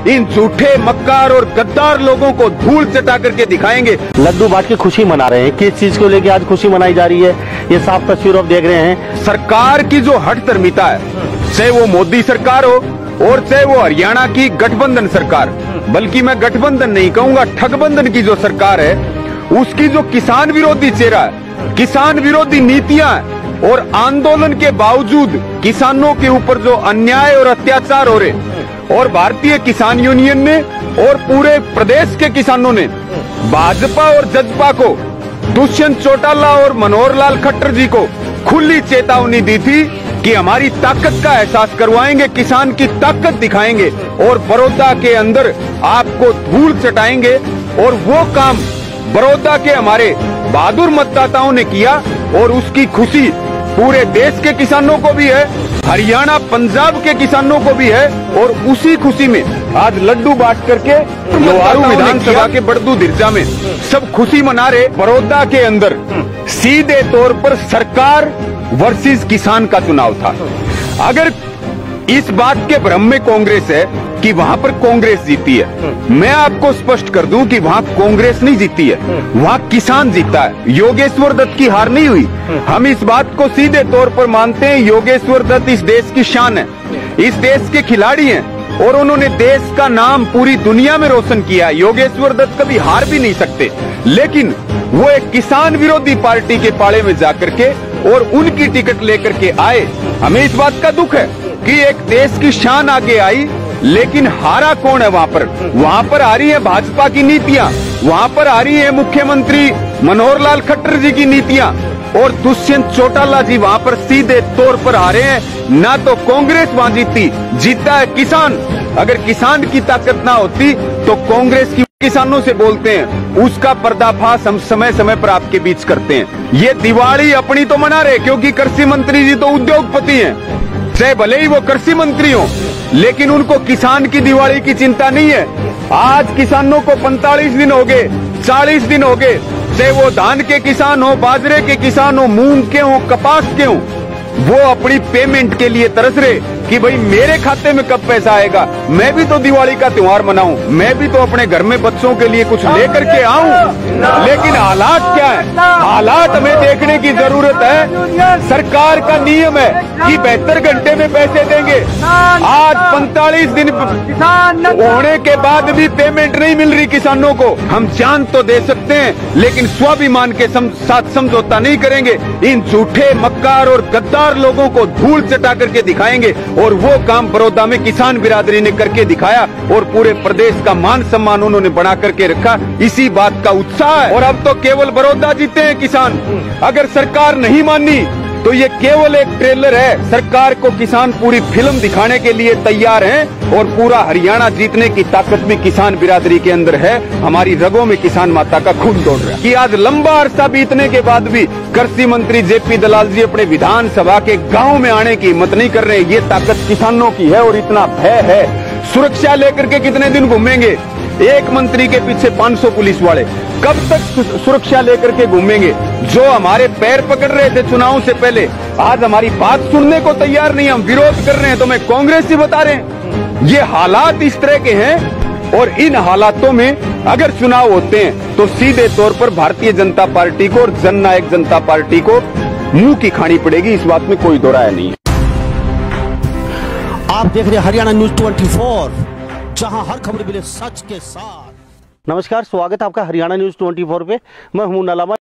इन झूठे मक्कार और गद्दार लोगों को धूल चटा करके दिखाएंगे। लड्डू बांट के खुशी मना रहे हैं। किस चीज को लेके आज खुशी मनाई जा रही है, ये साफ तस्वीर आप देख रहे हैं। सरकार की जो हठधर्मिता है, चाहे वो मोदी सरकार हो और चाहे वो हरियाणा की गठबंधन सरकार, बल्कि मैं गठबंधन नहीं कहूंगा, ठगबंधन की जो सरकार है, उसकी जो किसान विरोधी चेहरा है, किसान विरोधी नीतियां हैं और आंदोलन के बावजूद किसानों के ऊपर जो अन्याय और अत्याचार हो रहे, और भारतीय किसान यूनियन ने और पूरे प्रदेश के किसानों ने भाजपा और जजपा को, दुष्यंत चौटाला और मनोहर लाल खट्टर जी को खुली चेतावनी दी थी कि हमारी ताकत का एहसास करवाएंगे, किसान की ताकत दिखाएंगे और बड़ौदा के अंदर आपको धूल चटाएंगे। और वो काम बड़ौदा के हमारे बहादुर मतदाताओं ने किया और उसकी खुशी पूरे देश के किसानों को भी है, हरियाणा पंजाब के किसानों को भी है। और उसी खुशी में आज लड्डू बांट करके लोहारू विधानसभा के बड़दू दिर्जा में सब खुशी मना रहे। बड़ौदा के अंदर सीधे तौर पर सरकार वर्सेस किसान का चुनाव था। अगर इस बात के भ्रम में कांग्रेस है कि वहां पर कांग्रेस जीती है, मैं आपको स्पष्ट कर दूं कि वहां कांग्रेस नहीं जीती है, वहां किसान जीता है। योगेश्वर दत्त की हार नहीं हुई। हम इस बात को सीधे तौर पर मानते हैं। योगेश्वर दत्त इस देश की शान है, इस देश के खिलाड़ी हैं और उन्होंने देश का नाम पूरी दुनिया में रोशन किया। योगेश्वर दत्त कभी हार भी नहीं सकते, लेकिन वो एक किसान विरोधी पार्टी के पाले में जाकर के और उनकी टिकट लेकर के आए। हमें इस बात का दुख है कि एक देश की शान आगे आई, लेकिन हारा कौन है वहां पर? वहां पर आ रही है भाजपा की नीतियां, वहां पर आ रही है मुख्यमंत्री मनोहर लाल खट्टर जी की नीतियां, और दुष्यंत चौटाला जी वहां पर सीधे तौर पर आ रहे हैं। ना तो कांग्रेस वहां जीती, जीता है किसान। अगर किसान की ताकत ना होती तो कांग्रेस की किसानों से बोलते हैं, उसका पर्दाफाश हम समय समय पर आपके बीच करते हैं। ये दिवाली अपनी तो मना रहे क्योंकि कृषि मंत्री जी तो उद्योगपति हैं, चाहे भले ही वो कृषि मंत्री हो, लेकिन उनको किसान की दिवाली की चिंता नहीं है। आज किसानों को 45 दिन हो गए, 40 दिन हो गए, चाहे वो धान के किसान हो, बाजरे के किसान हो, मूंग के हो, कपास के हो, वो अपनी पेमेंट के लिए तरस रहे कि भाई मेरे खाते में कब पैसा आएगा, मैं भी तो दिवाली का त्योहार मनाऊं, मैं भी तो अपने घर में बच्चों के लिए कुछ लेकर के आऊं। लेकिन हालात क्या है? हालात हमें देखने की जरूरत है। सरकार का नियम है कि 72 घंटे में पैसे देंगे। आज 45 दिन होने के बाद भी पेमेंट नहीं मिल रही किसानों को। हम जान तो दे सकते हैं, लेकिन स्वाभिमान के साथ समझौता नहीं करेंगे। इन झूठे मक्कार और गद्दार लोगों को धूल चटा करके दिखाएंगे और वो काम बड़ौदा में किसान बिरादरी ने करके दिखाया और पूरे प्रदेश का मान सम्मान उन्होंने बना करके रखा। इसी बात का उत्साह है। और अब तो केवल बड़ौदा जीते हैं किसान। अगर सरकार नहीं मानी तो ये केवल एक ट्रेलर है। सरकार को किसान पूरी फिल्म दिखाने के लिए तैयार हैं और पूरा हरियाणा जीतने की ताकत भी किसान बिरादरी के अंदर है। हमारी रगों में किसान माता का खून दौड़ रहा है कि आज लंबा अरसा बीतने के बाद भी कृषि मंत्री जेपी दलाल जी अपने विधानसभा के गांव में आने की हिम्मत नहीं कर रहे। ये ताकत किसानों की है और इतना भय है। सुरक्षा लेकर के कितने दिन घूमेंगे? एक मंत्री के पीछे 500 पुलिस वाले कब तक सुरक्षा लेकर के घूमेंगे? जो हमारे पैर पकड़ रहे थे चुनाव से पहले, आज हमारी बात सुनने को तैयार नहीं, हम विरोध कर रहे हैं तो मैं कांग्रेस ही बता रहे हैं। ये हालात इस तरह के हैं और इन हालातों में अगर चुनाव होते हैं तो सीधे तौर पर भारतीय जनता पार्टी को और जननायक जनता पार्टी को मुंह की खानी पड़ेगी। इस बात में कोई दो राय नहीं। आप देख रहे हैं हरियाणा न्यूज 24, जहां हर खबर मिले सच के साथ। नमस्कार, स्वागत है आपका हरियाणा न्यूज 24 पे। मैं हूं नलामा।